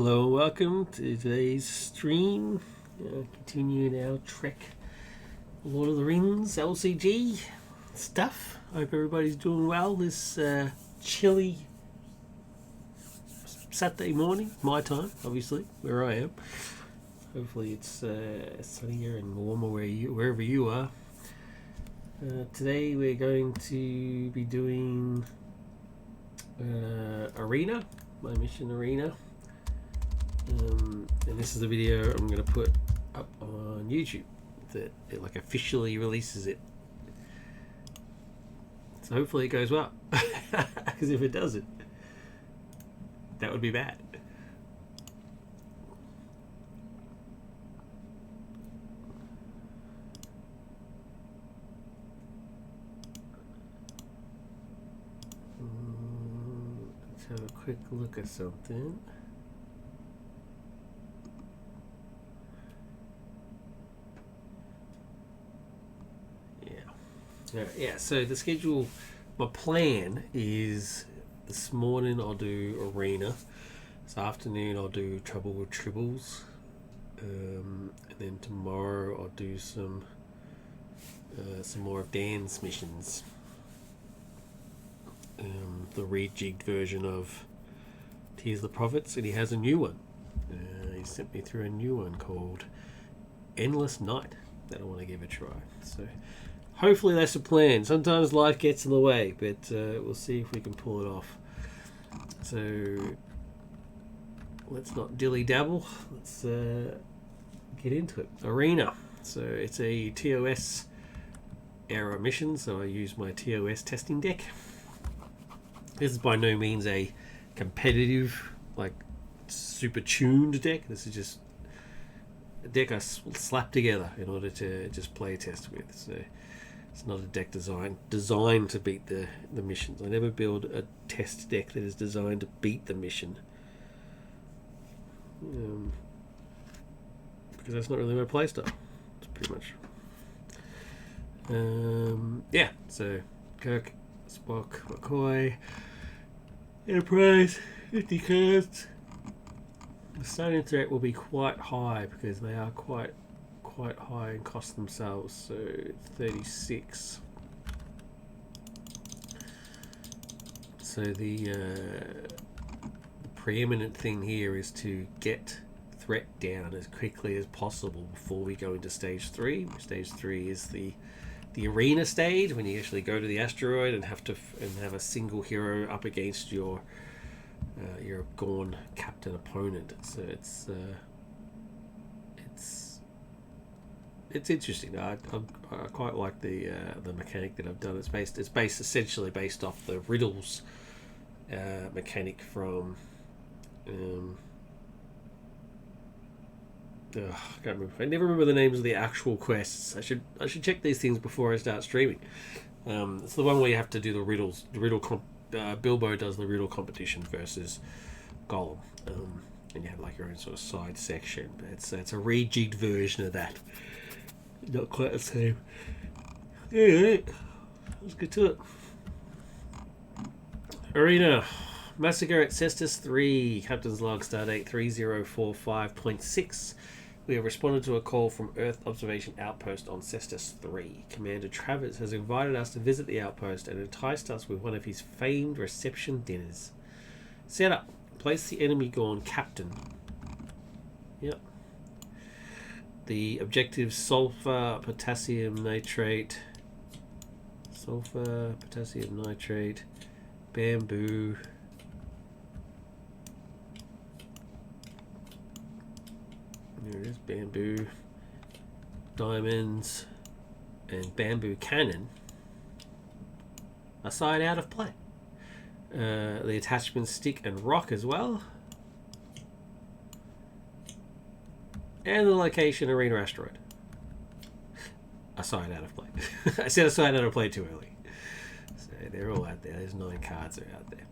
Hello and welcome to today's stream. Continuing our Trek Lord of the Rings LCG stuff. Hope everybody's doing well this chilly Saturday morning, my time, obviously, where I am. Hopefully it's sunnier and warmer wherever you are. Today we're going to be doing Arena, my mission Arena. And this is the video I'm going to put up on YouTube that it like officially releases it. So hopefully it goes well, because if it doesn't, that would be bad. Let's have a quick look at something. Yeah, so the schedule, my plan is this morning I'll do Arena, this afternoon I'll do Trouble with Tribbles, and then tomorrow I'll do some more of Dan's missions, the rejigged version of Tears of the Prophets, and he has a new one. He sent me through a new one called Endless Night that I want to give a try. So hopefully that's the plan. Sometimes life gets in the way, but we'll see if we can pull it off. So let's not dilly-dabble. Let's get into it. Arena. So it's a TOS era mission, so I use my TOS testing deck. This is by no means a competitive, like, super tuned deck. This is just a deck I slapped together in order to just play test with. So it's not a deck designed to beat the missions. I never build a test deck that is designed to beat the mission, because that's not really my playstyle. It's pretty much. Yeah. So Kirk, Spock, McCoy, Enterprise, 50 cards. The starting threat will be quite high because they are quite high in cost themselves, so 36. So the preeminent thing here is to get threat down as quickly as possible before we go into stage 3. Stage 3 is the arena stage, when you actually go to the asteroid and have a single hero up against your Gorn captain opponent. So it's interesting. I quite like the mechanic that I've done. It's essentially based off the riddles mechanic from I can't remember. I never remember the names of the actual quests. I should check these things before I start streaming. It's the one where you have to do the riddles. Bilbo does the riddle competition versus Gollum, and you have like your own sort of side section. But it's a rejigged version of that. Not quite the same. Alright, let's get to it. Arena. Massacre at Cestus 3. Captain's log, stardate 3045.6. We have responded to a call from Earth Observation Outpost on Cestus 3. Commander Travers has invited us to visit the outpost and enticed us with one of his famed reception dinners. Set up. Place the enemy Gorn captain. Yep. The objectives: sulfur, potassium nitrate, bamboo, there it is, bamboo, diamonds, and bamboo cannon. A side out of play. The attachments stick and rock as well. And the location, Arena Asteroid. A side out of play. I said a side out of play too early. So they're all out there. There's 9 cards that are out there.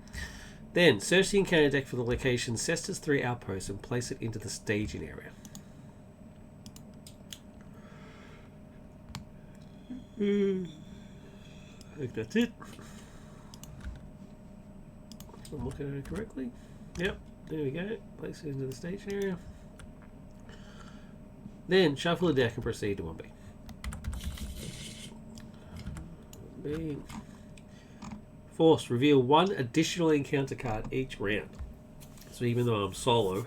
Then, search the encounter deck for the location Cestus 3 Outpost and place it into the staging area. I think that's it. If I'm looking at it correctly. Yep. There we go. Place it into the stage area. Then shuffle the deck and proceed to 1B. B. Force. Reveal one additional encounter card each round. So even though I'm solo,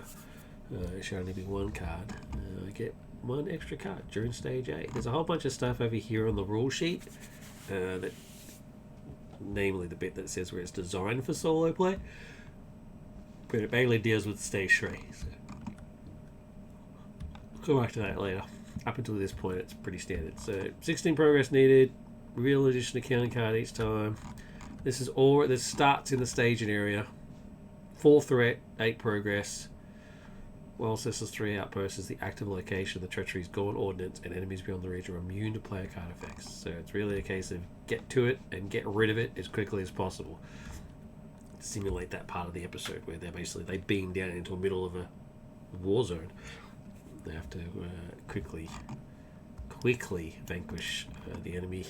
it should only be one card. I get one extra card during stage 8. There's a whole bunch of stuff over here on the rule sheet, that, namely the bit that says where it's designed for solo play, but it mainly deals with stage 3. So we'll come back to that later. Up until this point, it's pretty standard. So 16 progress needed. Real addition to counter card each time. This is all. This starts in the staging area. 4 threat, 8 progress. Whilst this is 3 outposts, is the active location of the Treachery's Gaunt Ordnance, and enemies beyond the region are immune to player card effects. So it's really a case of get to it and get rid of it as quickly as possible. Simulate that part of the episode where they beam down into the middle of a war zone. They have to quickly vanquish the enemy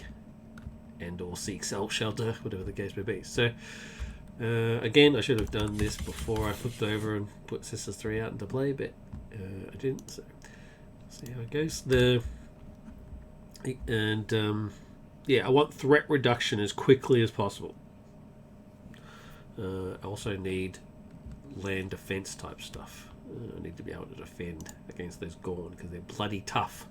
and/or seek self-shelter, whatever the case may be. So. Again, I should have done this before I flipped over and put Sisters 3 out into play, but I didn't, so see how it goes. Yeah, I want threat reduction as quickly as possible. I also need land defense type stuff. I need to be able to defend against those Gorn because they're bloody tough.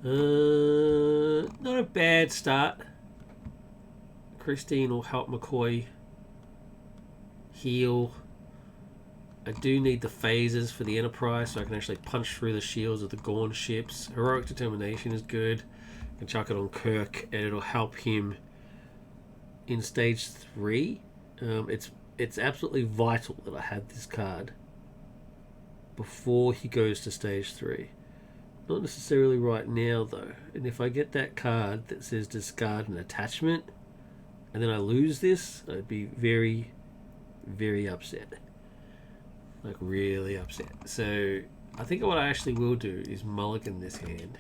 Not a bad start. Christine will help McCoy heal. I do need the phases for the Enterprise so I can actually punch through the shields of the Gorn ships. Heroic Determination is good. I can chuck it on Kirk and it'll help him in stage 3. It's absolutely vital that I have this card before he goes to stage 3. Not necessarily right now though, and if I get that card that says discard an attachment and then I lose this, I'd be very, very upset. Like really upset. So I think what I actually will do is mulligan this hand.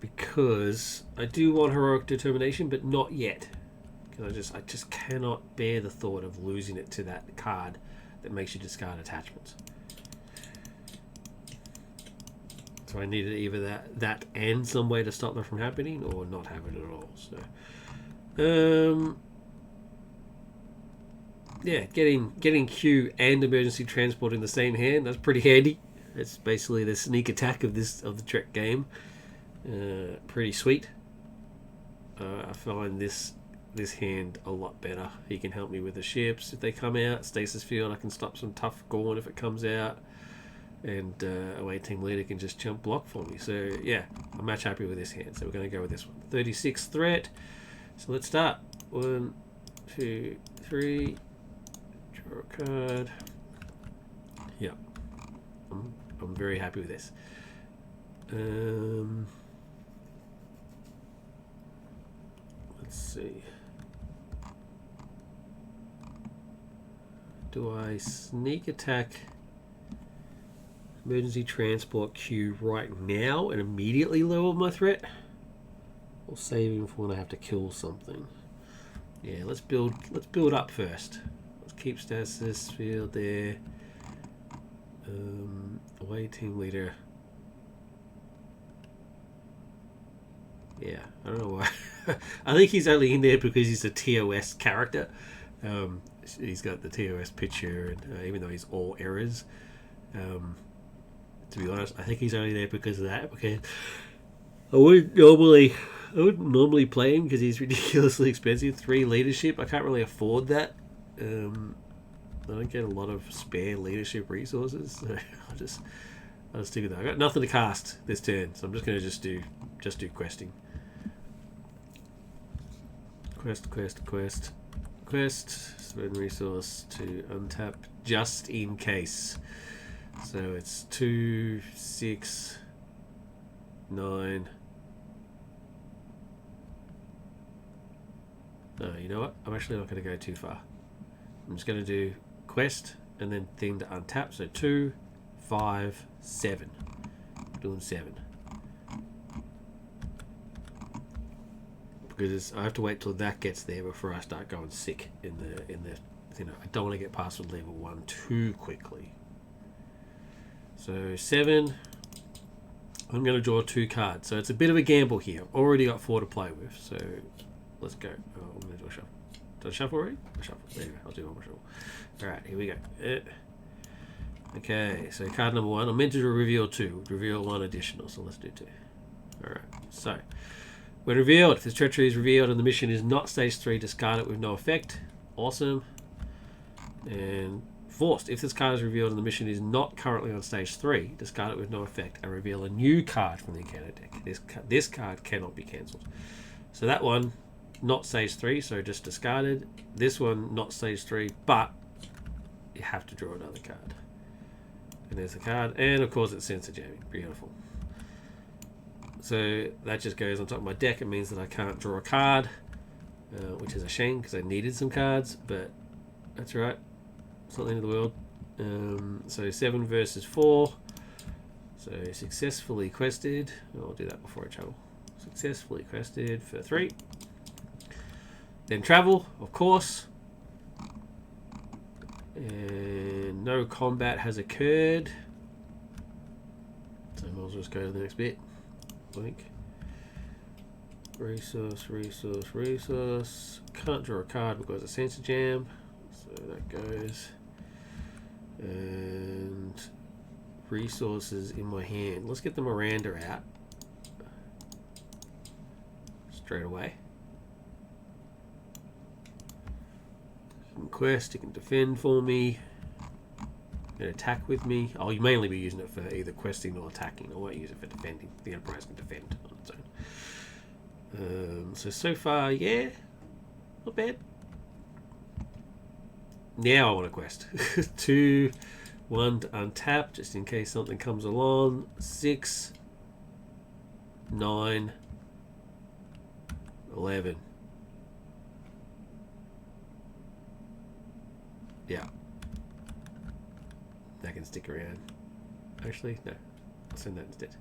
Because I do want Heroic Determination, but not yet. Because I just cannot bear the thought of losing it to that card that makes you discard attachments. So I needed either that and some way to stop that from happening, or not have it at all. So, yeah, getting Q and emergency transport in the same hand, that's pretty handy. It's basically the sneak attack of the Trek game. Pretty sweet. I find this hand a lot better. He can help me with the ships if they come out. Stasis field, I can stop some tough Gorn if it comes out. And away team leader can just jump block for me. So yeah, I'm much happy with this hand. So we're going to go with this one. 36 threat. So let's start. 1, 2, 3. Draw a card. Yeah. I'm very happy with this. Let's see. Do I sneak attack emergency transport Q right now and immediately lower my threat? Or save him for when I have to kill something? Yeah, let's build up first. Let's keep stasis field there. Away team leader. Yeah, I don't know why. I think he's only in there because he's a TOS character. He's got the TOS picture, and even though he's all errors, to be honest, I think he's only there because of that. Because I wouldn't normally play him because he's ridiculously expensive. 3 leadership, I can't really afford that. I don't get a lot of spare leadership resources, so I'll stick with that. I got nothing to cast this turn, so I'm just going to just do questing. Quest. Spend resource to untap just in case. So it's 2, 6, 9. No, you know what? I'm actually not going to go too far. I'm just going to do quest and then thing to untap. So 2, 5, 7. Doing 7. Because I have to wait till that gets there before I start going sick in the you know, I don't want to get past level 1 too quickly. So 7. I'm going to draw 2 cards. So it's a bit of a gamble here. I've already got 4 to play with. So let's go. Oh, I'm going to do a shuffle. Did I shuffle already? I shuffle. There you go. I'll do one more shuffle. Alright, here we go. Okay, so card number 1. I'm meant to reveal 2. Reveal 1 additional. So let's do 2. Alright, so when revealed, if this treachery is revealed and the mission is not stage 3, discard it with no effect. Awesome. And forced, if this card is revealed and the mission is not currently on stage 3, discard it with no effect and reveal a new card from the encounter deck. This card cannot be cancelled. So that one, not stage 3, so just discarded. This one, not stage 3, but you have to draw another card. And there's the card, and of course it's sensor jamming. Beautiful. So that just goes on top of my deck. It means that I can't draw a card, which is a shame because I needed some cards, but that's right. It's not the end of the world. So 7 versus 4. So successfully quested. I'll do that before I travel. Successfully quested for 3. Then travel, of course. And no combat has occurred. So I might as well just go to the next bit. Blink. Resource, resource, resource. Can't draw a card because it's sensor jam. So that goes. And resources in my hand. Let's get the Miranda out. Straight away. You can quest, you can defend for me. You can attack with me. I'll mainly be using it for either questing or attacking. I won't use it for defending. The Enterprise can defend on its own. So far, yeah. Not bad. Now I want to quest. 2, 1 to untap, just in case something comes along. 6, 9, 11. Yeah. That can stick around. Actually, no. I'll send that instead.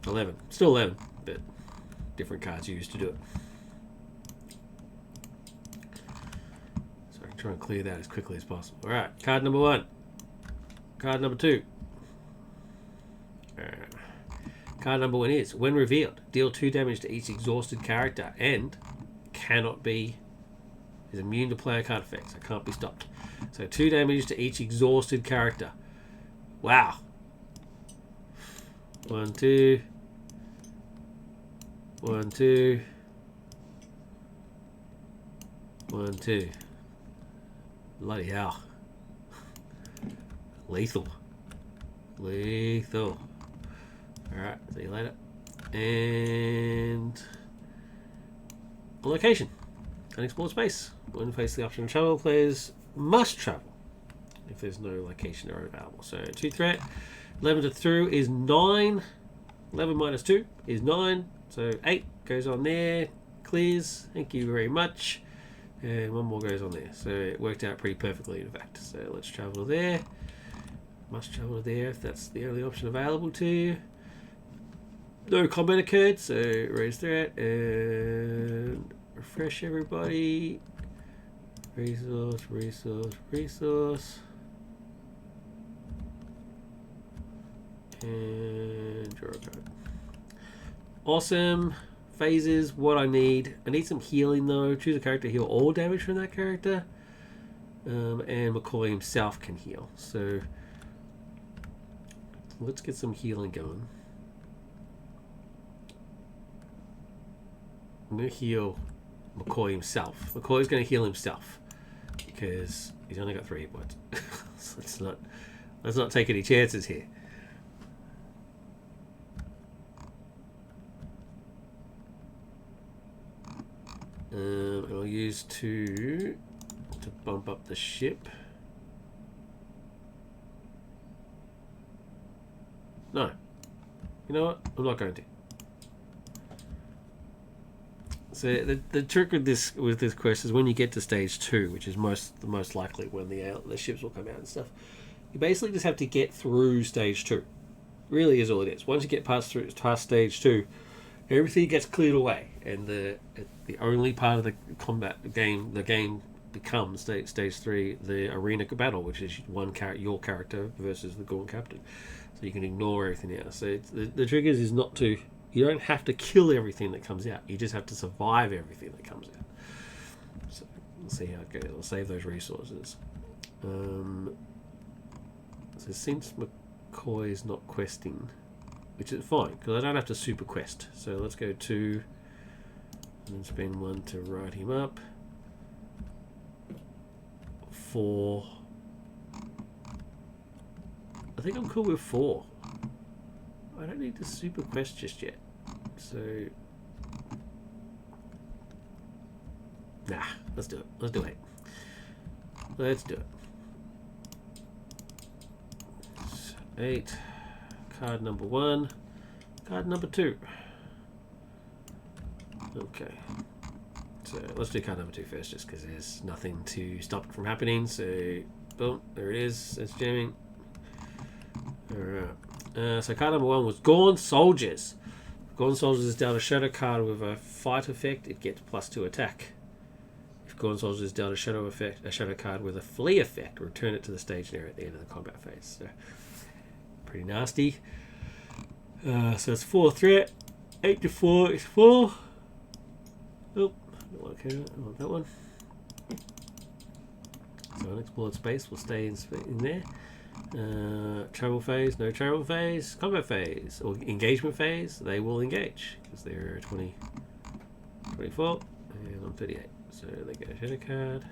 11. Still 11, but different cards used to do it. So I can try and clear that as quickly as possible. Alright, card number 1. Card number 2. Card number 1 is, when revealed, deal 2 damage to each exhausted character and cannot be, is immune to player card effects. It can't be stopped. So 2 damage to each exhausted character. Wow. 1, 2. 1, 2. 1, 2. Bloody hell. Lethal. Lethal. Alright, see you later. And a location. Unexplored space. When faced the option of travel, players must travel if there's no location area available. So 2 threat. 11 to through is 9. 11 minus 2 is 9. So 8 goes on there. Clears. Thank you very much. And 1 more goes on there. So it worked out pretty perfectly, in fact. So let's travel there. Must travel there if that's the only option available to you. No combat occurred, so raise threat and refresh everybody. Resource, resource, resource. And draw a card. Awesome. Phases, what I need. I need some healing though. Choose a character to heal all damage from that character. And McCoy himself can heal. So let's get some healing going. I'm going to heal McCoy himself. McCoy's going to heal himself because he's only got 3 hit points. So let's not take any chances here. And I'll use 2 to bump up the ship. No. You know what? I'm not going to. So the trick with this quest is when you get to stage 2, which is the most likely when the ships will come out and stuff. You basically just have to get through stage 2. Really is all it is. Once you get past stage 2, everything gets cleared away, and the only part of the game becomes stage 3, the arena battle, which is your character versus the Gaunt captain. So you can ignore everything else. So the trick is not to. You don't have to kill everything that comes out. You just have to survive everything that comes out. So we'll see how it goes. I'll save those resources. So since McCoy's not questing, which is fine because I don't have to super quest. So let's go 2 and then spend 1 to write him up. 4. I think I'm cool with 4. I don't need to super quest just yet. So nah, let's do it. Let's do it. Let's do it. 8. Card number 1. Card number 2. Okay. So let's do card number 2 first, just because there's nothing to stop it from happening. So boom, there it is. It's jamming. Alright. So card number 1 was Gaunt Soldiers. Gaunt Soldiers is dealt a shadow card with a fight effect. It gets +2 attack. If Gaunt Soldiers is dealt a shadow card with a flee effect, return it to the stage area at the end of the combat phase. So pretty nasty. So it's 4 threat. 8 to 4 is 4. Oh, okay, I want that one. So unexplored space will stay in there. Travel phase, no travel phase. Combat phase or engagement phase, they will engage because they're 20, 24, and I'm 38. So they get a shadow card.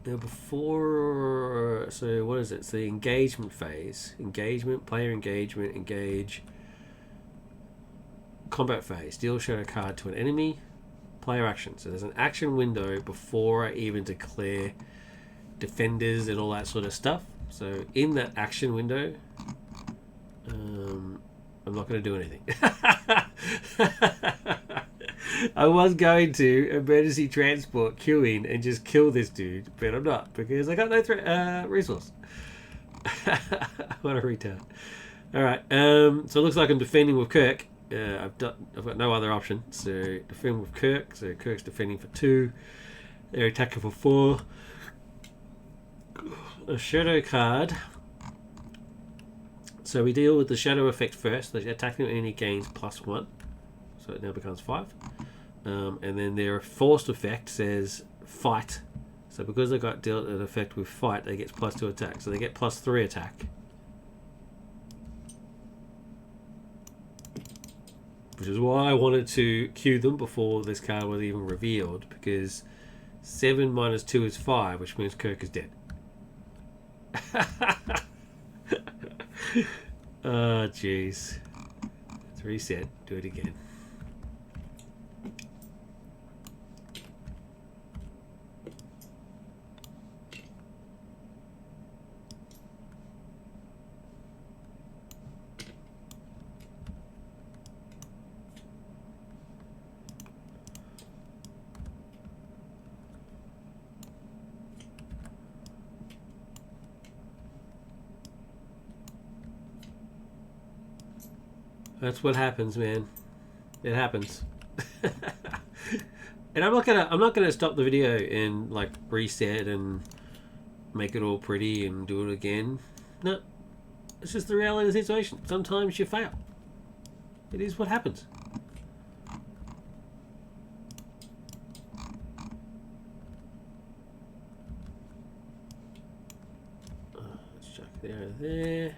Now before, so what is it? It's the engagement phase. Engagement, player engagement, engage. Combat phase, deal a shadow card to an enemy. Player action. So there's an action window before I even declare defenders and all that sort of stuff. So in that action window, I'm not going to do anything. I was going to emergency transport queuing and just kill this dude, but I'm not because I got no resource. What a retard. Alright, so it looks like I'm defending with Kirk. I've got no other option. So defend with Kirk. So Kirk's defending for 2. They're attacking for 4. A shadow card. So we deal with the shadow effect first. The attacking enemy gains +1. So it now becomes 5. And then their forced effect says fight. So because they got dealt an effect with fight, they get +2 attack. So they get +3 attack. Which is why I wanted to queue them before this card was even revealed, because 7 minus 2 is 5, which means Kirk is dead. Oh, jeez. Let's reset. Do it again. That's what happens, man. It happens. And I'm not gonna stop the video and like reset and make it all pretty and do it again. No, it's just the reality of the situation. Sometimes you fail. It is what happens. Let's chuck there.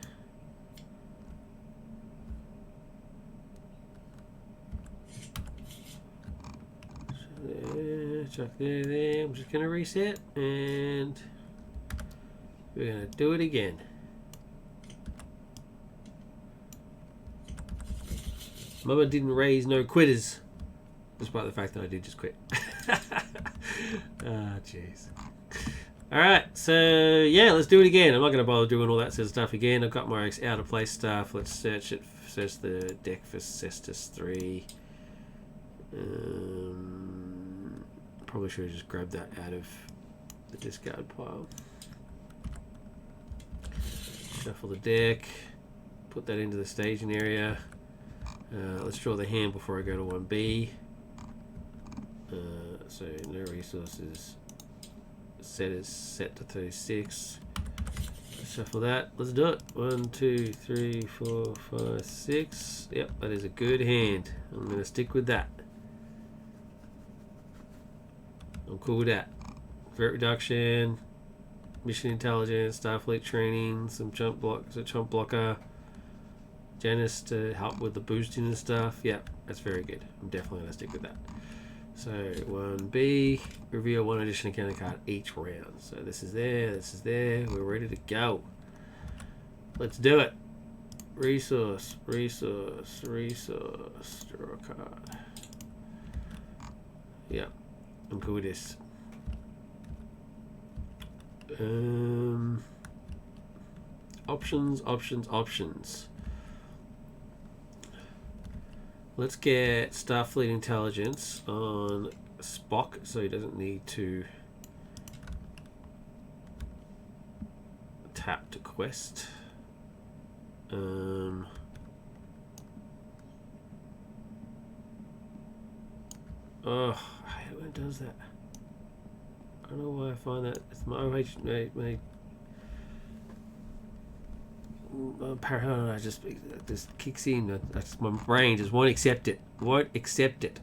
Chuck there. I'm just going to reset and we're going to do it again. Mama didn't raise no quitters. despite the fact that I did just quit. Ah, jeez. Alright, so yeah, let's do it again. I'm not going to bother doing all that sort of stuff again. I've got my out of place stuff. Let's search it. Search the deck for Cestus 3. Probably should have just grabbed that out of the discard pile. Shuffle the deck. Put that into the staging area. Let's draw the hand before I go to 1B. So no resources. Set is set to 36. Shuffle that. Let's do it. 1, 2, 3, 4, 5, 6. Yep, that is a good hand. I'm going to stick with that. I'm cool with that. Threat reduction, mission intelligence, Starfleet training, some chump blocker, Janus to help with the boosting and stuff. Yep, that's very good. I'm definitely going to stick with that. So 1B, reveal one additional encounter card each round. So this is there, this is there. We're ready to go. Let's do it. Resource, resource, resource. Draw a card. Yeah, I'm cool with this. Options, options, options. Let's get Starfleet intelligence on Spock so he doesn't need to tap to quest. Oh, I hate when it does that. I don't know why I find that. It's my paranoia just kicks in. That's my brain just won't accept it. Won't accept it.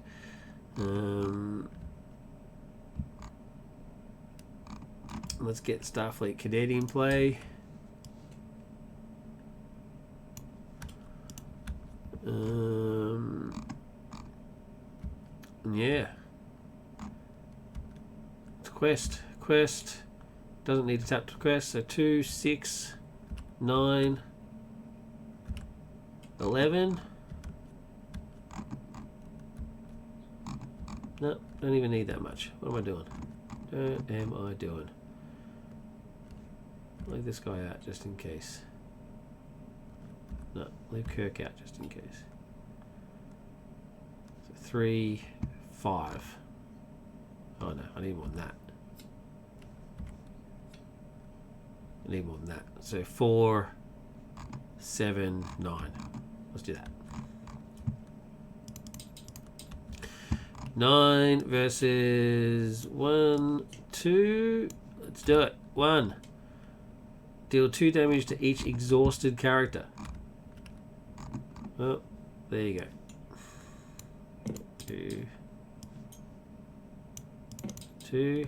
Let's get Starfleet Cadet in play. Yeah. It's quest. Quest doesn't need to tap to quest. So 2, 6, 9, 11. No, don't even need that much. What am I doing? What am I doing? Leave this guy out just in case. No, leave Kirk out just in case. So 3, 5. Oh no, I need more than that. I need more than that. So 4, 7, 9. Let's do that. 9 versus 1, 2. Let's do it. 1. Deal 2 damage to each exhausted character. Oh, there you go. 2. 2.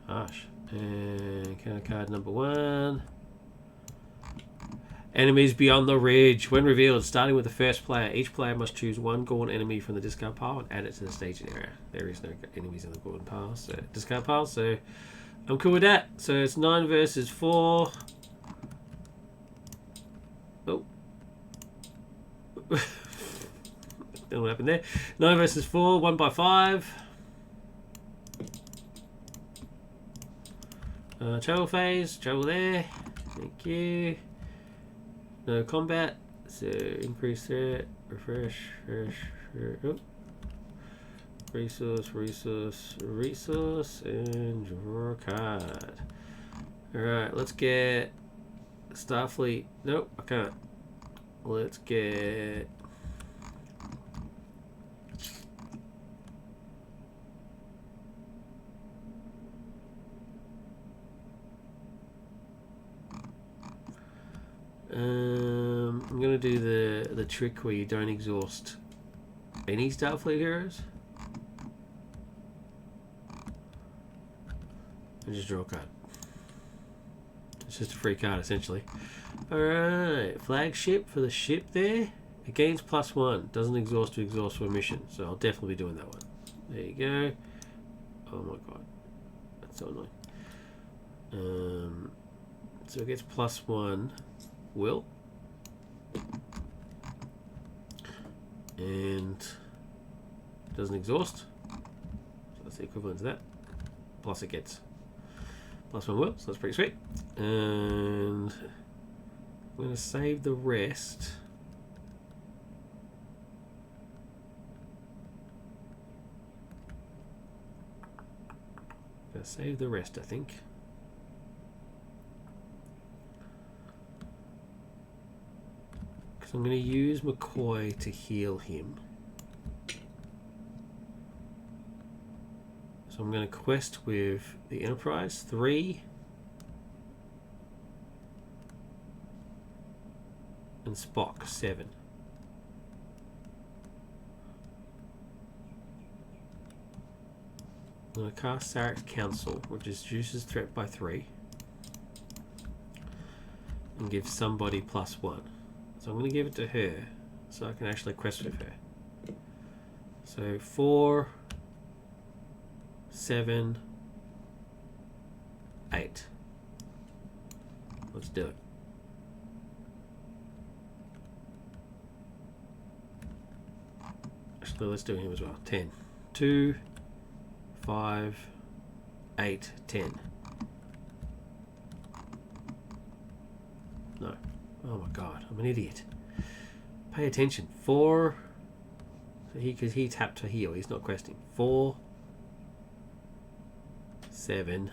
Harsh. And counter card number 1. Enemies beyond the ridge. When revealed, starting with the first player, each player must choose one Gorn enemy from the discard pile and add it to the staging area. There is no enemies in the Gorn pile, so discard pile. So I'm cool with that. So it's 9 versus 4. Oh. Don't know what happened there. 9 versus 4, 1 by 5. Travel phase, travel there. Thank you. No combat, so increase threat, refresh. Oh. Resource, and draw a card. Alright, let's get Starfleet. Nope, I can't. Let's get I'm gonna do the trick where you don't exhaust any Starfleet heroes. And just draw a card. It's just a free card essentially. Alright, flagship for the ship there. It gains +1. Doesn't exhaust to exhaust for a mission. So I'll definitely be doing that one. There you go. Oh my god. That's so annoying. So it gets +1. Will. and doesn't exhaust. So that's the equivalent to that. Plus it gets +1 will, so that's pretty sweet. And I'm going to save the rest. I think. Because I'm going to use McCoy to heal him. So I'm going to quest with the Enterprise 3 and Spock 7. I'm going to cast Sarek's Council, which reduces threat by 3, and give somebody +1. So I'm going to give it to her, so I can actually quest with her. So 4, 7, 8. Let's do it. Actually, let's do him as well. 10, 2, 5, 8, 10. No. Oh my god, I'm an idiot. Pay attention. 4. So because he tapped to heal, he's not questing. 4, 7,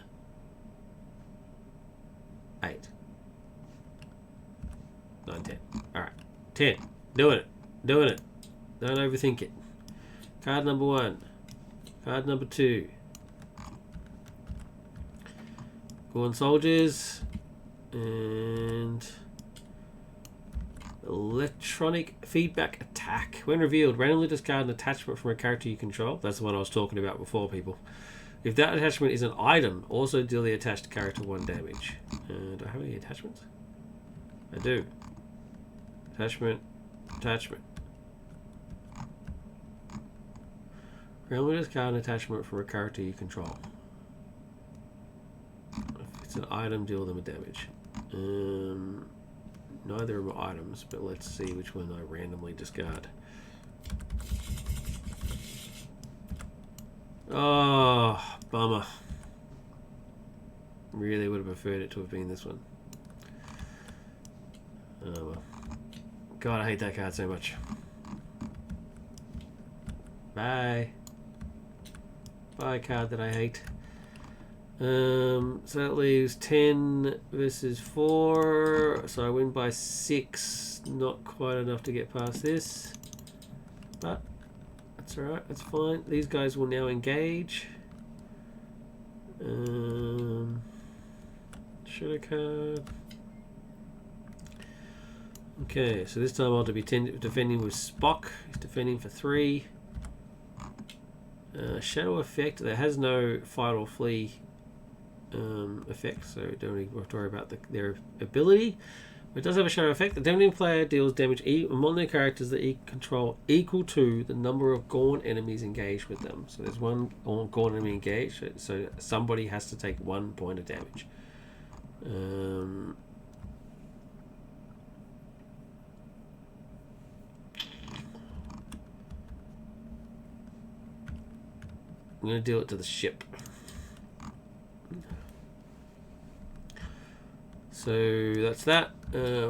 8, 9, 10. Alright. 10. Doing it. Doing it. Don't overthink it. Card number 1. Card number 2. Go on, soldiers. And electronic feedback attack. When revealed, randomly discard an attachment from a character you control. That's the one I was talking about before, people. If that attachment is an item, also deal the attached character 1 damage. Do I have any attachments? I do. Attachment. Attachment. Randomly discard an attachment from a character you control. If it's an item, deal them a damage. Neither of them are items, but let's see which one I randomly discard. Oh, bummer. Really would have preferred it to have been this one. Oh well. God, I hate that card so much. Bye. Bye, card that I hate. So that leaves 10 versus 4. So I win by 6. Not quite enough to get past this. But that's alright, that's fine. These guys will now engage. Shadow card. Okay, so this time I'll be defending with Spock. He's defending for 3. Shadow effect that has no fight or flee effect, so don't really have to worry about their ability. But it does have a shadow effect. The defending player deals damage among their characters that control equal to the number of Gorn enemies engaged with them. So there's one Gorn enemy engaged, so somebody has to take 1 point of damage. I'm going to deal it to the ship. So that's that.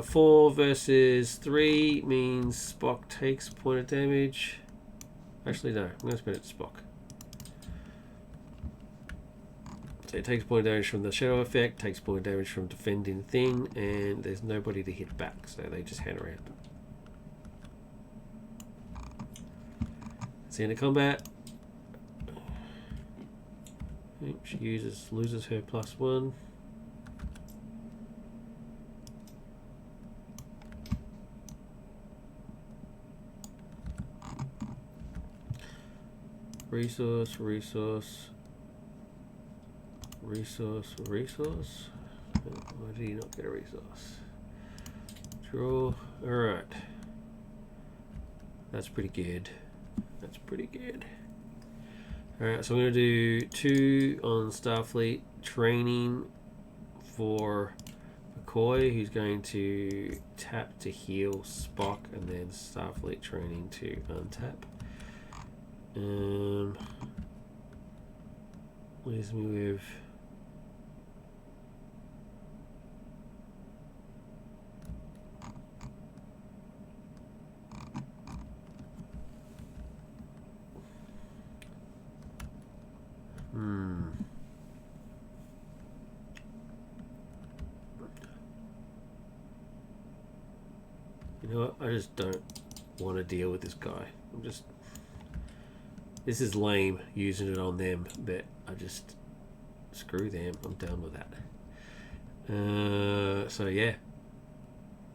4 versus 3 means Spock takes a point of damage. Actually, no. I'm going to spin it to Spock. So it takes a point of damage from the shadow effect, takes a point of damage from defending thing, and there's nobody to hit back, so they just hang around. It's the end of combat. She loses her +1. Resource. Why did he not get a resource? Draw. Alright. That's pretty good. That's pretty good. Alright, so I'm going to do 2 on Starfleet training for McCoy, who's going to tap to heal Spock, and then Starfleet training to untap. Leaves me with you know what? I just don't want to deal with this guy. This is lame using it on them, but I just screw them. I'm done with that. So yeah,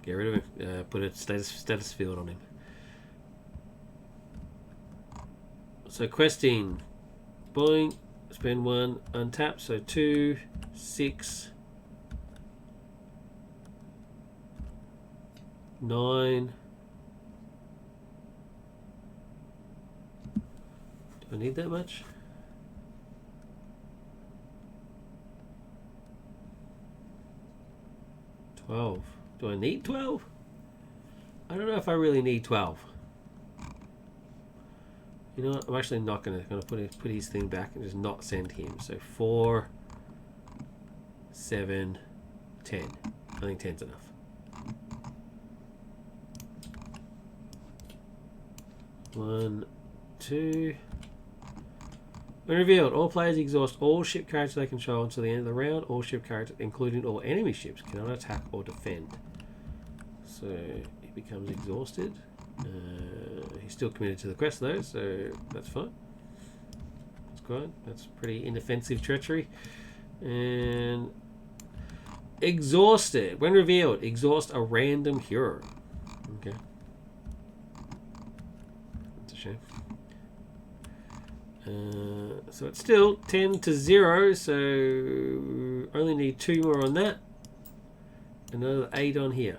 get rid of him. Put a status field on him. So questing, boing, spend 1, untap. So 2, 6, 9. Do I need that much? $12. Do I need 12? I don't know if I really need 12. You know what? I'm actually not gonna put his thing back and just not send him. So 4, 7, 10. I think 10's enough. One, 2. When revealed, all players exhaust all ship characters they control until the end of the round. All ship characters, including all enemy ships, cannot attack or defend. So he becomes exhausted. He's still committed to the quest though, so that's fine. That's good. That's pretty inoffensive treachery. And exhausted. When revealed, exhaust a random hero. Okay. That's a shame. So it's still 10-0, so only need 2 more on that. Another 8 on here.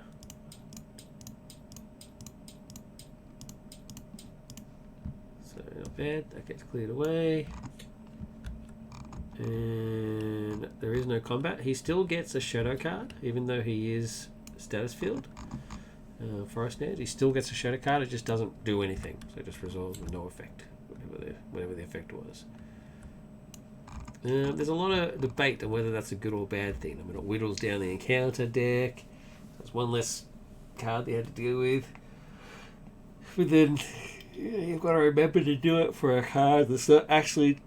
So not bad, that gets cleared away. And there is no combat. He still gets a shadow card, even though he is status field. Forest Ned, he still gets a shadow card, it just doesn't do anything. So it just resolves with no effect. Whatever the effect was. There's a lot of debate on whether that's a good or bad thing. I mean, it whittles down the encounter deck. That's one less card they had to deal with. But then you've got to remember to do it for a card that's not actually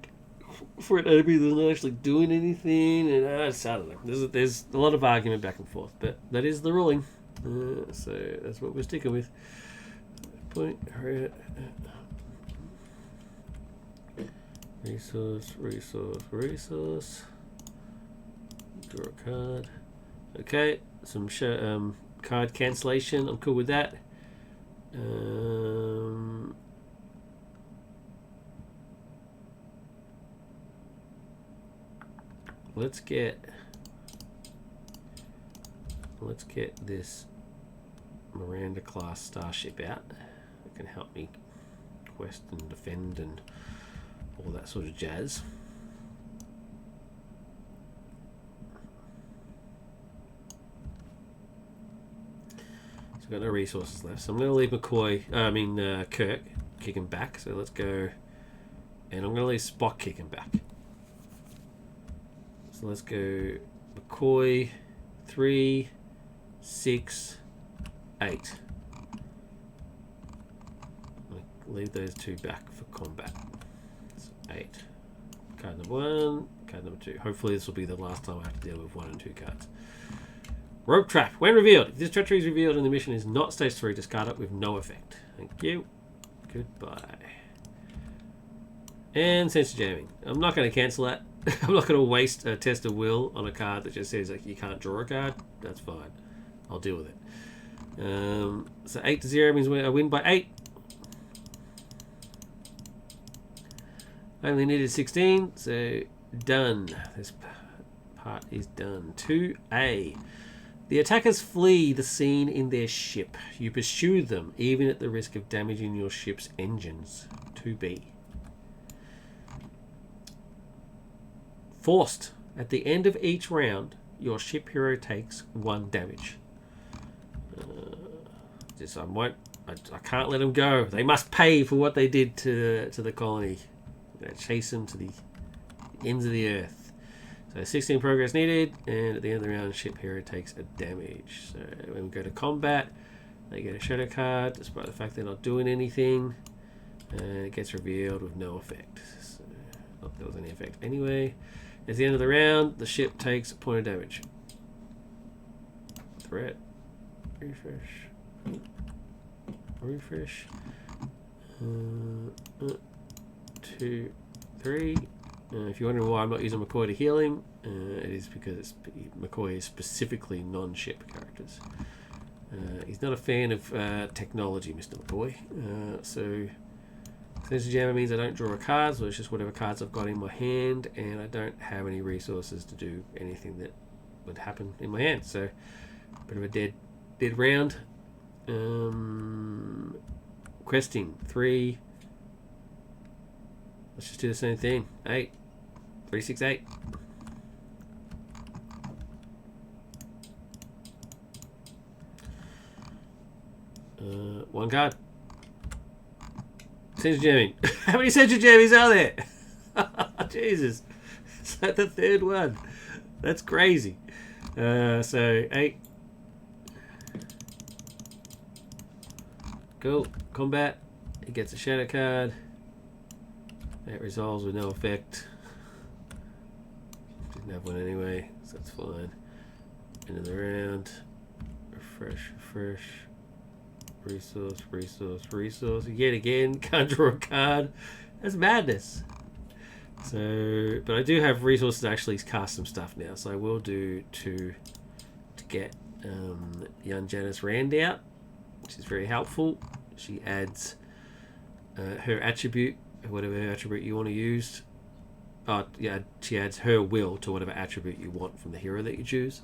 for an enemy that's not actually doing anything. And I don't know. There's a lot of argument back and forth, but that is the ruling. So that's what we're sticking with. Point. Resource. Draw a card. Okay, some card cancellation. I'm cool with that. Let's get this Miranda class starship out. It can help me quest and defend and all that sort of jazz. So I've got no resources left. So I'm going to leave Kirk kicking back. So let's go. And I'm going to leave Spock kicking back. So let's go McCoy 3, 6, 8. I'll leave those 2 back for combat. 8. Card number 1, card number 2. Hopefully this will be the last time I have to deal with 1 and 2 cards. Rope Trap. When revealed, if this treachery is revealed and the mission is not stage 3, discard it with no effect. Thank you. Goodbye. And sensor jamming. I'm not going to cancel that. I'm not going to waste a test of will on a card that just says like you can't draw a card. That's fine. I'll deal with it. So 8-0 means I win by 8. I only needed 16, so done. This part is done. 2A. The attackers flee the scene in their ship. You pursue them, even at the risk of damaging your ship's engines. 2B. Forced. At the end of each round, your ship hero takes 1 damage. I can't let them go. They must pay for what they did to the colony. Chase them to the ends of the earth. So 16 progress needed, and at the end of the round, ship hero takes a damage. So when we go to combat, they get a shadow card, despite the fact they're not doing anything, and it gets revealed with no effect. So, not there was any effect anyway. At the end of the round, the ship takes a point of damage. Threat. Refresh. 2, 3. If you're wondering why I'm not using McCoy to heal him, it is because McCoy is specifically non-ship characters. He's not a fan of technology, Mr. McCoy. So Sensor Jammer means I don't draw a card, so it's just whatever cards I've got in my hand, and I don't have any resources to do anything that would happen in my hand. So, bit of a dead round. Questing 3. Let's just do the same thing. 8. 3, 6, 8. One card. Sensor jamming. How many sensor jammies are there? Jesus. It's like the 3rd one. That's crazy. So 8. Cool. Combat. He gets a shadow card. That resolves with no effect. Didn't have one anyway, so that's fine. End of the round. Refresh. Resource. Yet again, can't draw a card. That's madness. So, but I do have resources to actually cast some stuff now. So I will do 2 to get young Janice Rand out, which is very helpful. She adds her attribute, whatever attribute you want to use. Yeah, she adds her will to whatever attribute you want from the hero that you choose.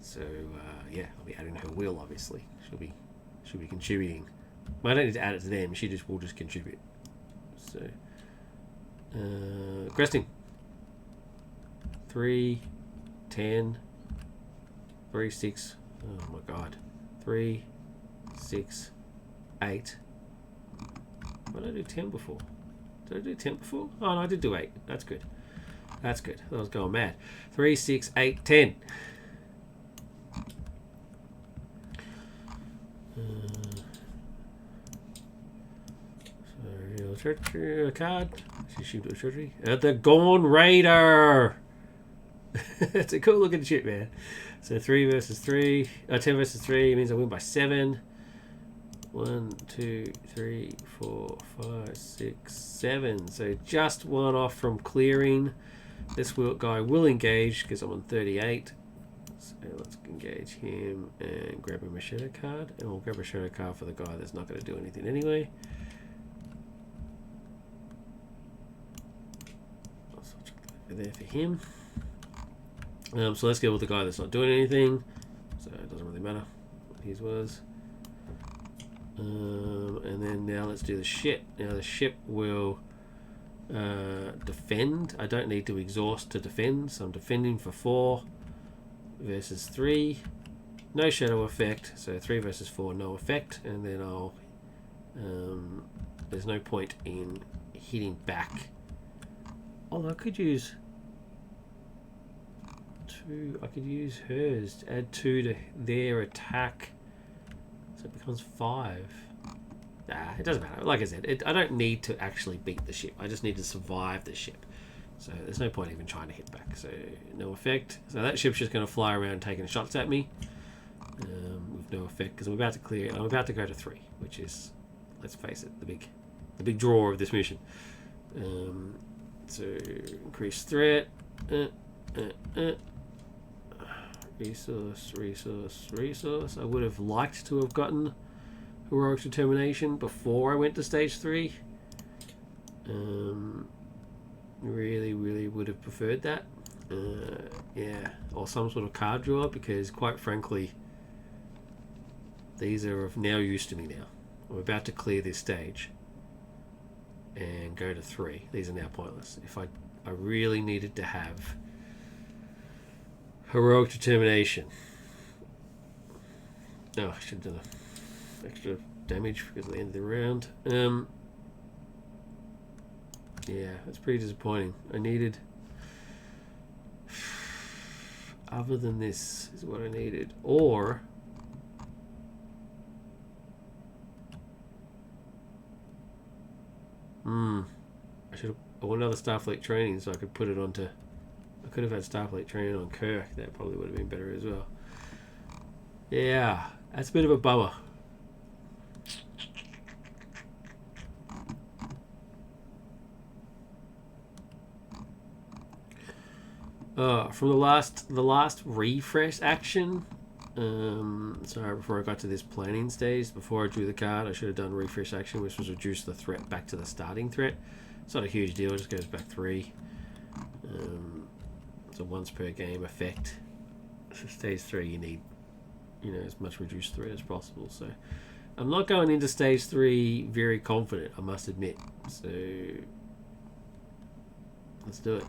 So yeah, I'll be adding her will. Obviously, she'll be contributing. Well, I don't need to add it to them. She will just contribute. So questing 3, 10, 3, 6. Oh my god, 3, 6, 8. Why did I do 10 before? Did I do 10 before? Oh no, I did do 8. That's good. I was going mad. 3, 6, 8, 10. Card. The Gone Raider. It's a cool looking ship, man. So 3 versus 3. 10 versus 3 means I win by 7. 1, 2, 3, 4, 5, 6, 7. So just one off from clearing. This guy will engage because I'm on 38. So let's engage him and grab him a shadow card. And we'll grab a shadow card for the guy that's not going to do anything anyway. I'll switch over there for him. So let's go with the guy that's not doing anything. So it doesn't really matter what his was. And then now let's do the ship. Now the ship will defend. I don't need to exhaust to defend, so I'm defending for 4 versus 3. No shadow effect, so 3 versus 4, no effect. And then I'll there's no point in hitting back. Although I could use 2. I could use hers to add 2 to their attack. So it becomes 5. Nah, it doesn't matter. Like I said, I don't need to actually beat the ship. I just need to survive the ship. So there's no point even trying to hit back. So no effect. So that ship's just going to fly around taking shots at me with no effect because I'm about to clear. I'm about to go to 3, which is, let's face it, the big draw of this mission. So increase threat. Resource. I would have liked to have gotten Heroic Determination before I went to stage 3. Really would have preferred that. Yeah, or some sort of card draw, because quite frankly, these are of now use to me now. I'm about to clear this stage and go to 3. These are now pointless. If I really needed to have Heroic determination. Oh, I should have done extra damage because of the end of the round. Yeah, that's pretty disappointing. I needed... Other than this is what I needed. Or... I want another Starfleet training so I could put it onto... I could have had Starfleet training on Kirk. That probably would have been better as well. Yeah, that's a bit of a bummer. From the last refresh action. Sorry, before I got to this planning stage, before I drew the card, I should have done refresh action, which was reduce the threat back to the starting threat. It's not a huge deal; it just goes back 3. It's a once per game effect. For stage 3, you need, as much reduced threat as possible. So, I'm not going into stage 3 very confident, I must admit. So, let's do it.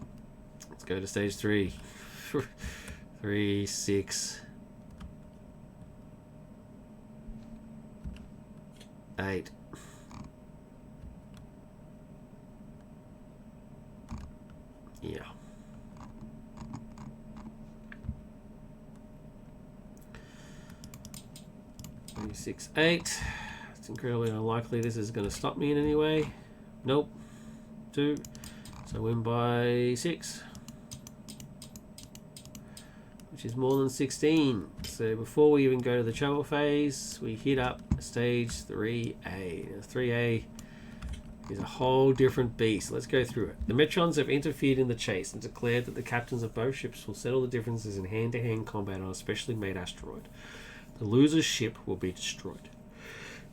Let's go to stage 3. 3, 6, 8. Yeah. 3, 6, 8. It's incredibly unlikely this is going to stop me in any way. Nope. 2. So I win by 6. Which is more than 16. So before we even go to the trouble phase, we hit up stage 3A. Now 3A is a whole different beast. Let's go through it. The Metrons have interfered in the chase and declared that the captains of both ships will settle the differences in hand-to-hand combat on a specially made asteroid. The loser's ship will be destroyed.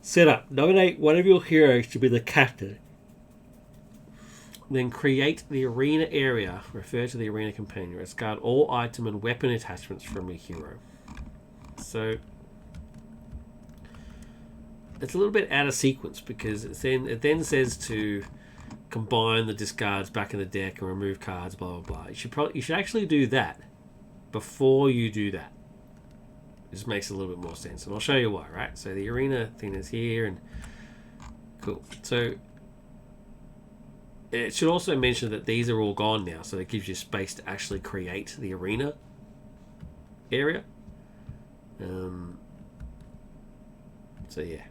Set up. Nominate one of your heroes to be the captain. Then create the arena area. Refer to the arena companion. Discard all item and weapon attachments from your hero. So it's a little bit out of sequence because it then says to combine the discards back in the deck and remove cards. Blah blah blah. You should actually do that before you do that. It just makes a little bit more sense, and I'll show you why. Right. So the arena thing is here, and cool. So it should also mention that these are all gone now, so it gives you space to actually create the arena area. So yeah,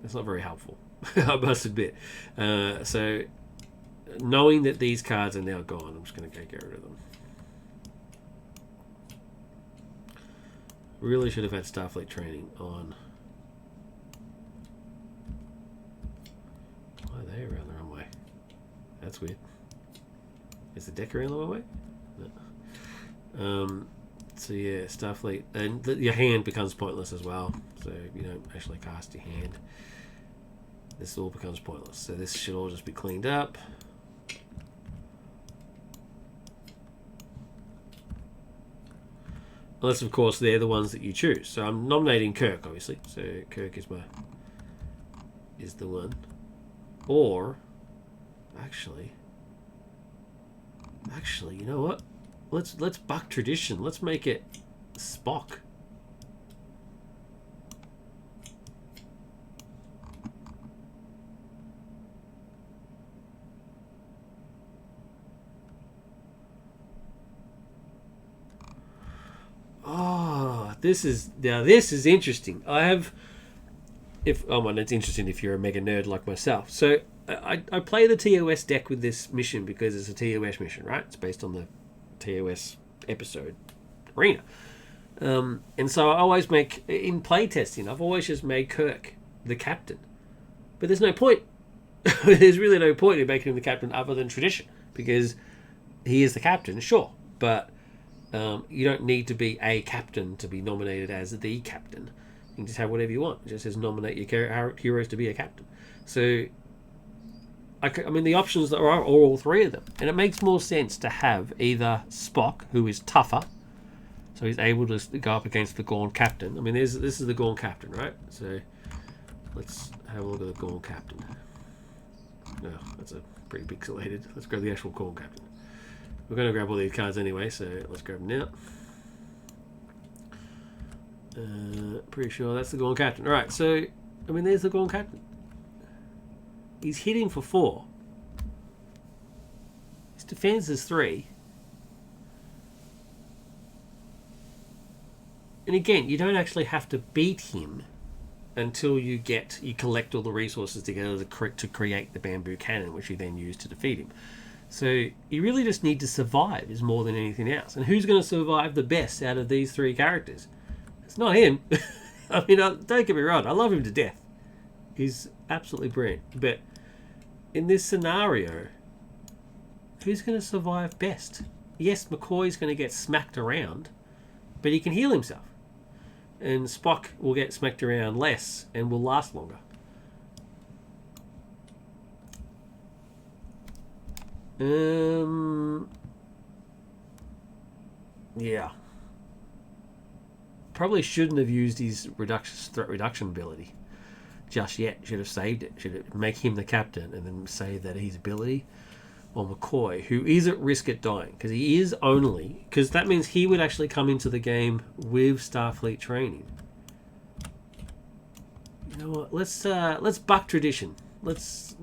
that's not very helpful, I must admit. So knowing that these cards are now gone, I'm just going to go get rid of them. Really should have had Starfleet training on. Why are they around the wrong way? That's weird. Is the deck around the wrong way? No. So yeah, Starfleet, and your hand becomes pointless as well. So you don't actually cast your hand. This all becomes pointless. So this should all just be cleaned up. Unless, of course, they're the ones that you choose. So I'm nominating Kirk, obviously. So Kirk is the one. Or, actually, you know what? Let's buck tradition. Let's make it Spock. Oh, this is interesting. It's interesting if you're a mega nerd like myself. So I play the TOS deck with this mission because it's a TOS mission, right? It's based on the TOS episode Arena. And so I always make, in playtesting, I've always just made Kirk the captain. But there's no point. There's really no point in making him the captain other than tradition, because he is the captain, sure. But you don't need to be a captain to be nominated as the captain. You can just have whatever you want. It just says nominate your heroes to be a captain. So, I mean, the options are all 3 of them. And it makes more sense to have either Spock, who is tougher, so he's able to go up against the Gorn captain. I mean, this is the Gorn captain, right? So, let's have a look at the Gorn captain. No, that's a pretty pixelated. Let's grab the actual Gorn captain. We're going to grab all these cards anyway, so let's grab them now. Pretty sure that's the Gorn Captain. Alright, so, I mean, there's the Gorn Captain. He's hitting for 4. His defense is 3. And again, you don't actually have to beat him until you collect all the resources together to create the bamboo cannon, which you then use to defeat him. So you really just need to survive is more than anything else. And who's going to survive the best out of these 3 characters? It's not him. I mean, don't get me wrong. I love him to death. He's absolutely brilliant. But in this scenario, who's going to survive best? Yes, McCoy's going to get smacked around, but he can heal himself. And Spock will get smacked around less and will last longer. Yeah. Probably shouldn't have used his threat reduction ability just yet. Should have saved it. Should have make him the captain and then save that his ability. Or McCoy, who is at risk at dying, because that means he would actually come into the game with Starfleet training. You know what? Let's buck tradition. Let's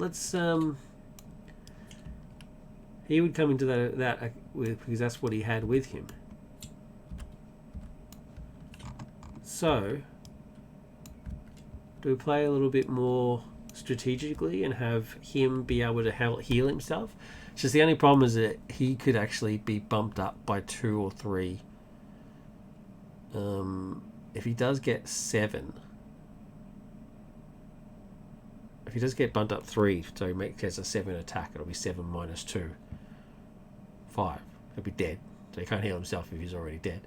he would come into that because that's what he had with him. So, do we play a little bit more strategically and have him be able to heal himself? It's just the only problem is that he could actually be bumped up by 2 or 3. If he does get 7, if he does get bumped up 3, so he gets a 7 attack, it'll be 7 minus 2, 5. He'll be dead. So he can't heal himself if he's already dead.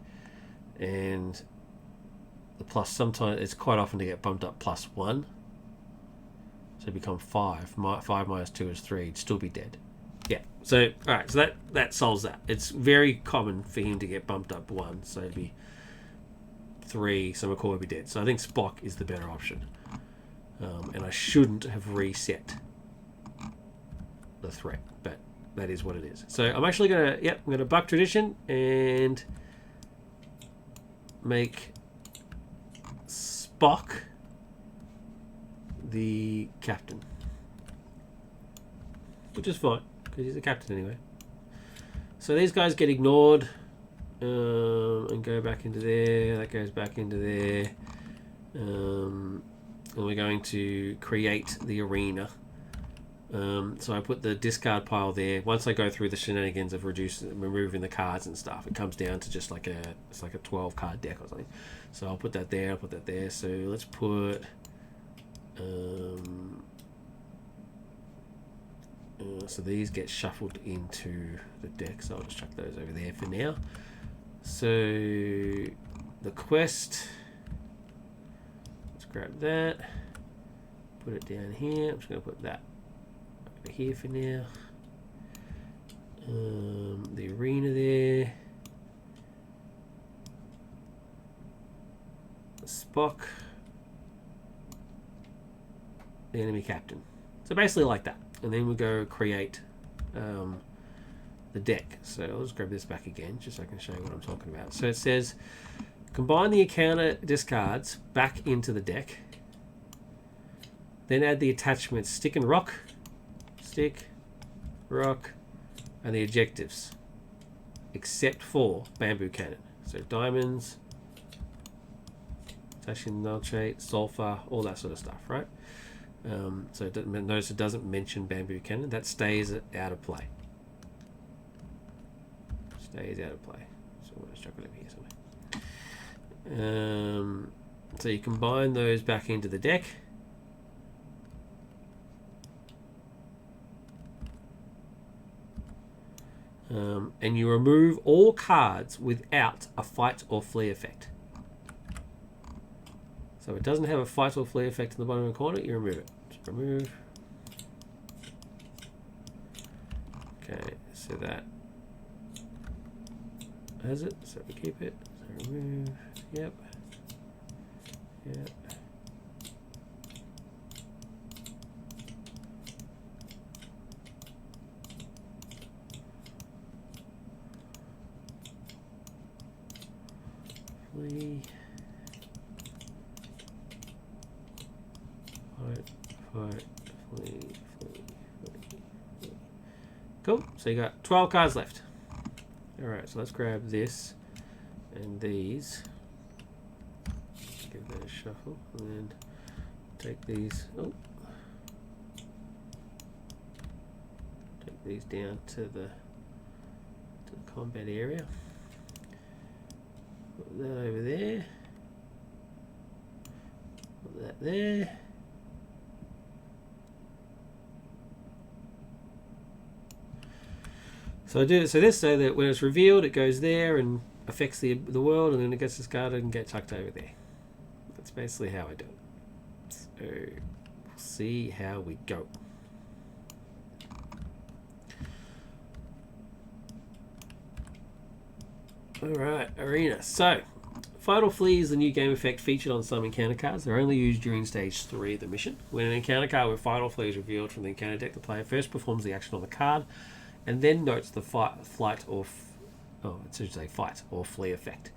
And the plus, sometimes it's quite often to get bumped up plus 1. So become 5. 5 minus 2 is 3. He'd still be dead. Yeah. So, alright. So that solves that. It's very common for him to get bumped up 1. So it'd be 3. So McCoy would be dead. So I think Spock is the better option. And I shouldn't have reset the threat. But that is what it is. So I'm actually going to... I'm going to buck tradition and make Spock the captain, which is fine because he's the captain anyway. So these guys get ignored and go back into there. That goes back into there, and we're going to create the arena. So I put the discard pile there. Once I go through the shenanigans of removing the cards and stuff, it comes down to just like it's like a 12 card deck or something. So I'll put that there. I'll put that there. So let's put. So these get shuffled into the deck, so I'll just chuck those over there for now. So the quest, let's grab that, put it down here. I'm just going to put that over here for now. The arena there, Spock, the enemy captain. So basically like that. And then we'll go create the deck. So I'll just grab this back again just so I can show you what I'm talking about. So it says combine the encounter discards back into the deck. Then add the attachments stick, rock, and the objectives. Except for bamboo cannon. So diamonds, potassium nitrate, sulfur, all that sort of stuff, right? So notice it doesn't mention bamboo cannon. That stays out of play. Stays out of play. So let's chuck it over here somewhere. So you combine those back into the deck. And you remove all cards without a fight or flee effect. So it doesn't have a fight or flee effect in the bottom of the corner, you remove it. Just remove. Okay, so that has it, so we keep it. So remove, yep. Flee. Fight, flee, flee. Cool. So you got 12 cards left. Alright, so let's grab this and these. Give that a shuffle. And then take these. Oh. Take these down to the combat area. Put that over there. Put that there. So I do it so that when it's revealed, it goes there and affects the world, and then it gets discarded and gets tucked over there. That's basically how I do it. So we'll see how we go. Alright, Arena. So, Fight or Flee is the new game effect featured on some encounter cards. They're only used during stage 3 of the mission. When an encounter card with Fight or Flee is revealed from the encounter deck, the player first performs the action on the card, and then notes the fight or flee effect.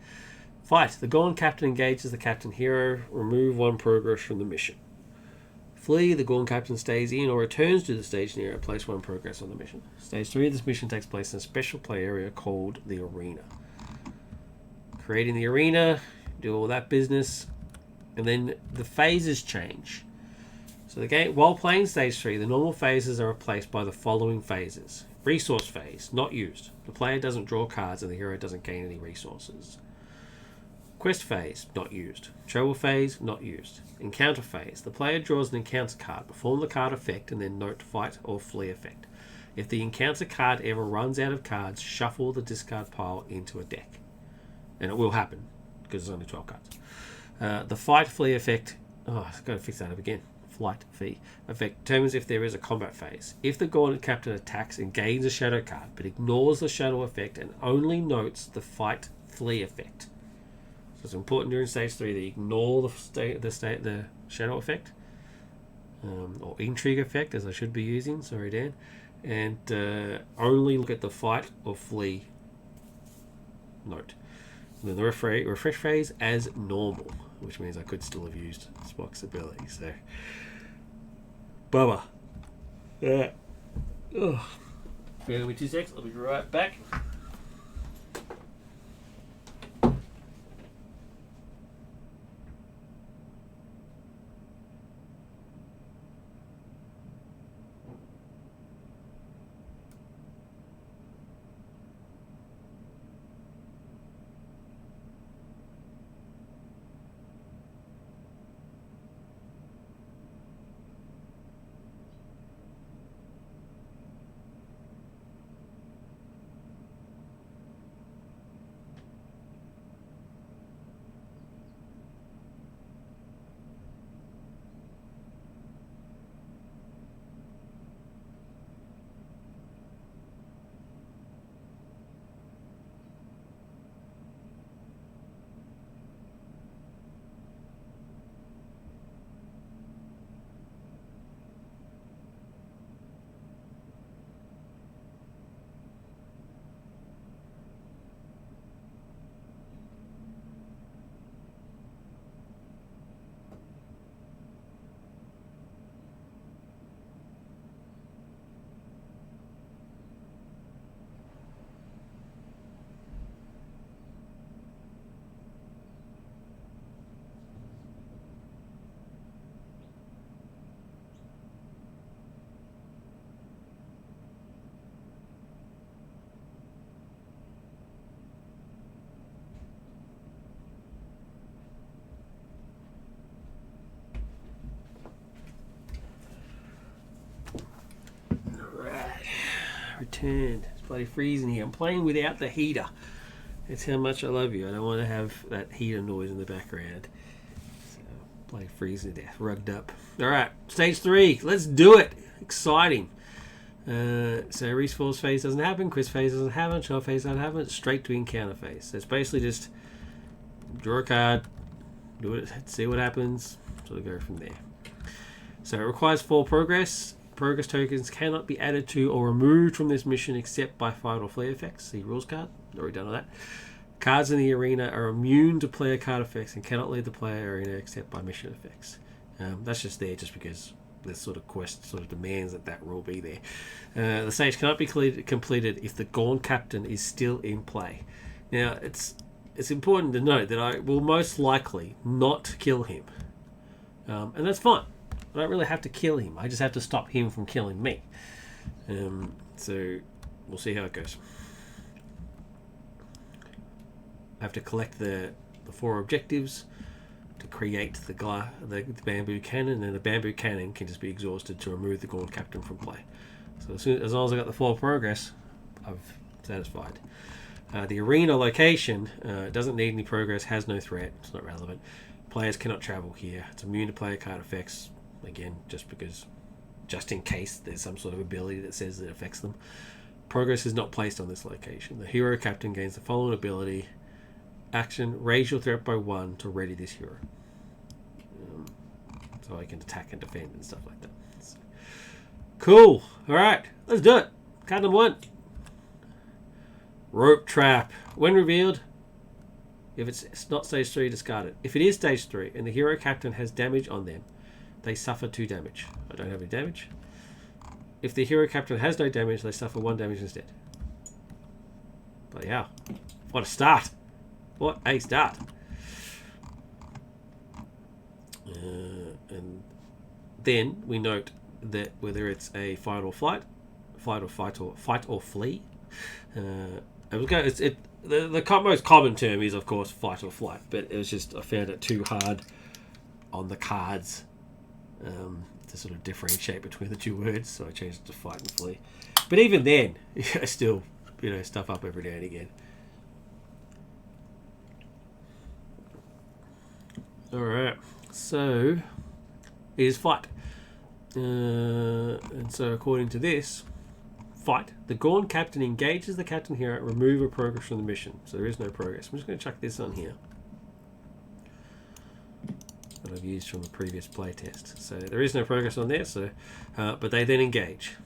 Fight. The Gaunt Captain engages the Captain Hero. Remove 1 progress from the mission. Flee. The Gaunt Captain stays in or returns to the staging area. Place 1 progress on the mission. Stage 3 of this mission takes place in a special play area called the Arena. Creating the arena, do all that business, and then the phases change. So the game, while playing stage 3, the normal phases are replaced by the following phases. Resource phase, not used. The player doesn't draw cards and the hero doesn't gain any resources. Quest phase, not used. Travel phase, not used. Encounter phase, the player draws an encounter card, perform the card effect, and then note Fight or Flee effect. If the encounter card ever runs out of cards, shuffle the discard pile into a deck. And it will happen, because there's only 12 cards. The Fight Flee effect... Oh, I've got to fix that up again. Flight Flee effect determines if there is a combat phase. If the Gauntlet Captain attacks and gains a shadow card, but ignores the shadow effect and only notes the Fight Flee effect. So it's important during stage 3 that you ignore the shadow effect. Or intrigue effect, as I should be using. Sorry, Dan. And only look at the Fight or Flee note. And then the refresh phase as normal, which means I could still have used Spock's ability. So, bummer. Yeah. Ugh. Bear with me 2 seconds. I'll be right back. Returned. It's bloody freezing here. I'm playing without the heater. That's how much I love you. I don't want to have that heater noise in the background. So, bloody freezing to death. Rugged up. Alright, stage 3. Let's do it. Exciting. So resource phase doesn't happen. Quest phase doesn't happen. Trial phase doesn't happen. It's straight to encounter phase. So it's basically just draw a card, do it, see what happens, sort of go from there. So it requires 4 progress. Progress tokens cannot be added to or removed from this mission except by Fight or Flee effects. See rules card. Already done all that. Cards in the arena are immune to player card effects and cannot leave the player arena except by mission effects. That's just there just because this sort of quest sort of demands that rule be there. The stage cannot be completed if the Gaunt Captain is still in play. Now, it's important to note that I will most likely not kill him. And that's fine. I don't really have to kill him. I just have to stop him from killing me. So we'll see how it goes. I have to collect the 4 objectives to create the bamboo cannon, and the bamboo cannon can just be exhausted to remove the Gaunt Captain from play. So as long as I got the 4 progress, I've satisfied. The arena location doesn't need any progress, has no threat, it's not relevant. Players cannot travel here. It's immune to player card effects, again, just in case there's some sort of ability that says it affects them. Progress is not placed on this location. The hero captain gains the following ability. Action, raise your threat by 1 to ready this hero. So I can attack and defend and stuff like that. So, cool. Alright, let's do it. Card number 1. Rope trap. When revealed, if it's not stage 3, discard it. If it is stage 3 and the hero captain has damage on them, they suffer 2 damage. I don't have any damage. If the hero captain has no damage, they suffer 1 damage instead. But yeah, what a start. What a start. And then we note that whether it's a fight or flight or flee. The most common term is, of course, fight or flight, but it was just I found it too hard on the cards to sort of differentiate between the 2 words, so I changed it to fight and flee. But even then, I still, stuff up every now and again. Alright, so it is fight. And so according to this, fight. The Gaunt Captain engages the Captain Hero, remove a progress from the mission. So there is no progress. I'm just going to chuck this on here that I've used from the previous playtest. So there is no progress on there, so but they then engage.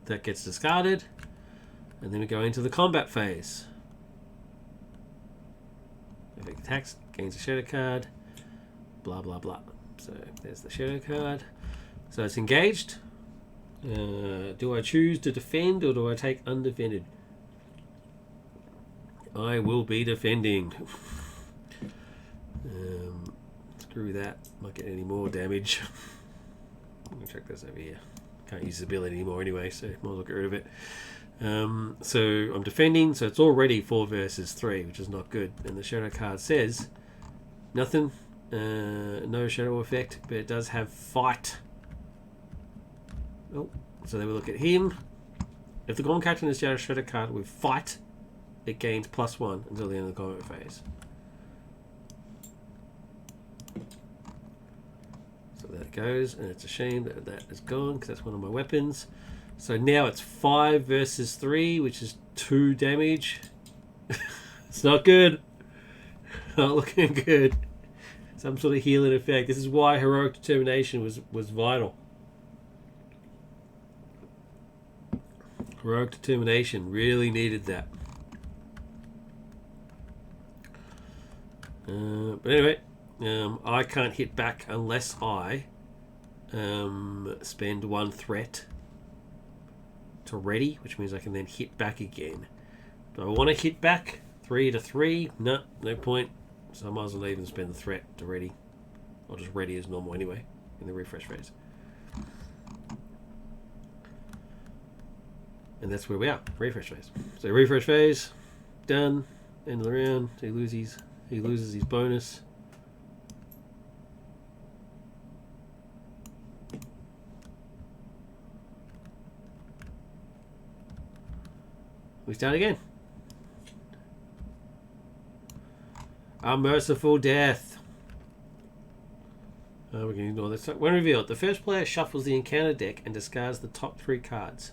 That gets discarded, and then we go into the combat phase. Effect attacks, gains a shadow card, blah blah blah. So there's the shadow card. So it's engaged. Do I choose to defend or do I take undefended? I will be defending. Screw that. Might get any more damage. I'm going to check this over here. Can't use this ability anymore anyway, so might as well get rid of it. So I'm defending, so it's already 4 versus 3, which is not good. And the shadow card says nothing, no shadow effect, but it does have fight. Oh, so then we look at him. If the Gaunt Captain is a shadow card with fight, it gains +1 until the end of the combat phase. So there it goes, and it's a shame that that is gone because that's one of my weapons. So now it's 5 versus 3, which is 2 damage. It's not good. Not looking good. Some sort of healing effect. This is why heroic determination was vital. Heroic determination really needed that. But anyway, I can't hit back unless I spend 1 threat to ready, which means I can then hit back again. Do I want to hit back 3 to 3? No point. So I might as well even spend the threat to ready. I'll just ready as normal anyway in the refresh phase. And that's where we are. Refresh phase. So refresh phase, done. End of the round. He loses his bonus. We start again. A merciful death. We can ignore this. When revealed, the first player shuffles the encounter deck and discards the top 3 cards.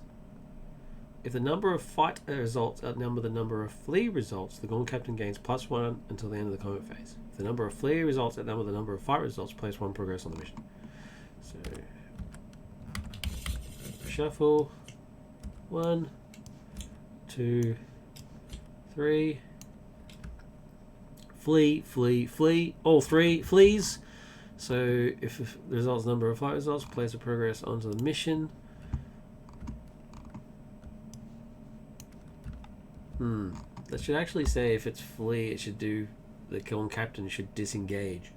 If the number of fight results outnumber the number of flee results, the Gaunt Captain gains +1 until the end of the combat phase. If the number of flee results outnumber the number of fight results, place 1 progress on the mission. So, shuffle. 1, 2, 3. Flee. All 3 flees. So if the results number of fight results, place a progress onto the mission. That should actually say if it's flee, it should do the Gorn captain should disengage.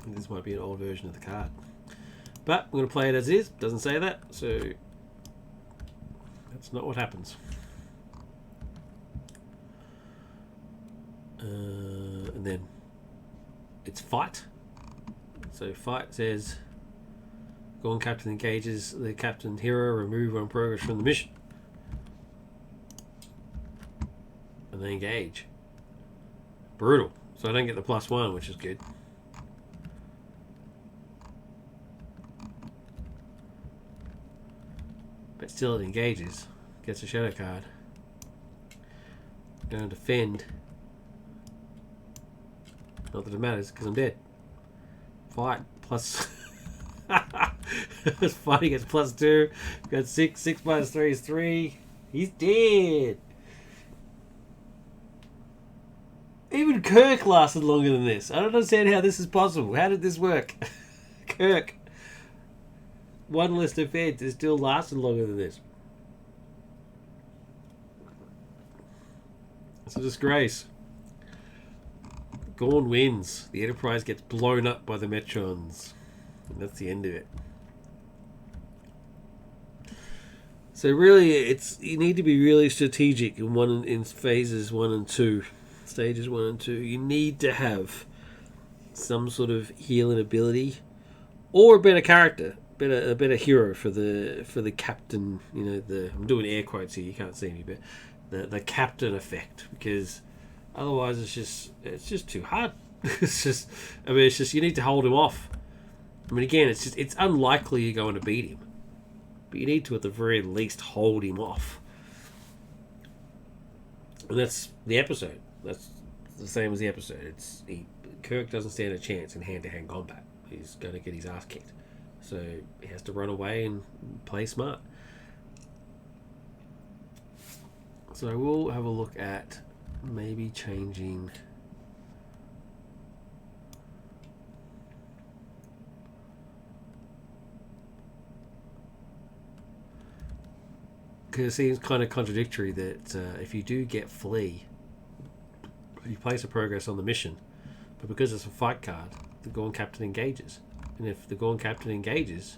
This might be an old version of the card, but I'm going to play it as is. Doesn't say that, so that's not what happens. And then it's fight. So fight says Gorn captain engages the captain hero, remove one progress from the mission, and they engage. Brutal. So I don't get the +1, which is good. But still it engages. Gets a shadow card. Going to defend. Not that it matters, because I'm dead. Fight. Plus... Fighting gets +2. Got 6. 6 minus 3 is 3. He's dead. Even Kirk lasted longer than this. I don't understand how this is possible. How did this work? Kirk. One less defense is still lasting longer than this. It's a disgrace. Gorn wins. The Enterprise gets blown up by the Metrons. And that's the end of it. So really, you need to be really strategic in phases 1 and 2, stages 1 and 2. You need to have some sort of healing ability, or a better character, a better hero for the captain. You know, I'm doing air quotes here. You can't see me, but the captain effect, because otherwise it's just too hard. It's just you need to hold him off. I mean, again, it's unlikely you're going to beat him, but you need to at the very least hold him off. And that's the episode. That's the same as the episode. Kirk doesn't stand a chance in hand-to-hand combat. He's going to get his ass kicked. So he has to run away and play smart. So we'll have a look at maybe changing... Because it seems kind of contradictory that if you do get flee, you place a progress on the mission, but because it's a fight card, the Gorn captain engages. And if the Gorn captain engages,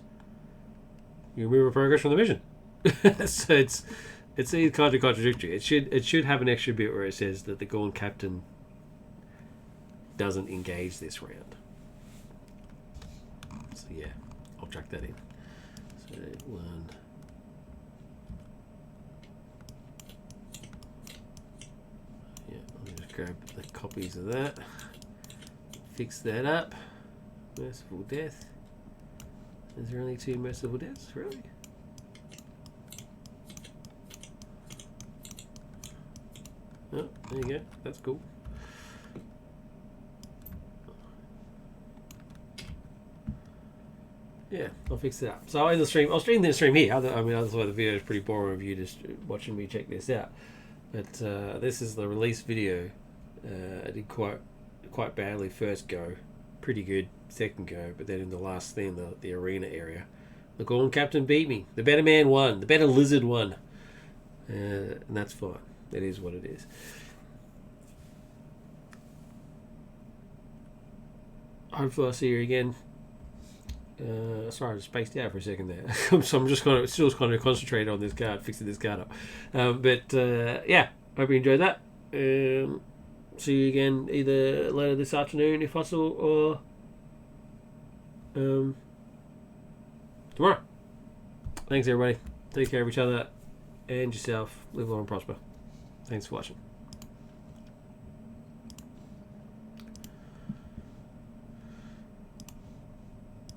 you remove a progress from the mission. So it's kind of contradictory. It should have an extra bit where it says that the Gorn captain doesn't engage this round. So yeah, I'll chuck that in. So 1. Yeah, let me just grab the copies of that. Fix that up. Merciful death. Is there only 2 merciful deaths? Really? Oh, there you go. That's cool. Yeah, I'll fix it up. So I'll end the stream. I'll stream the stream here. Otherwise the video is pretty boring of you just watching me check this out. But this is the release video. I did quite badly first go. Pretty good second go. But then in the last thing, the arena area, the Gorn captain beat me. The better man won. The better lizard won. And that's fine. It is what it is. Hopefully I'll see you again. Sorry, I just spaced out for a second there. So I'm just still kind of concentrated on this card, fixing this card up. Yeah, hope you enjoyed that. See you again either later this afternoon if possible, or tomorrow. Thanks everybody. Take care of each other and yourself. Live long and prosper. Thanks for watching.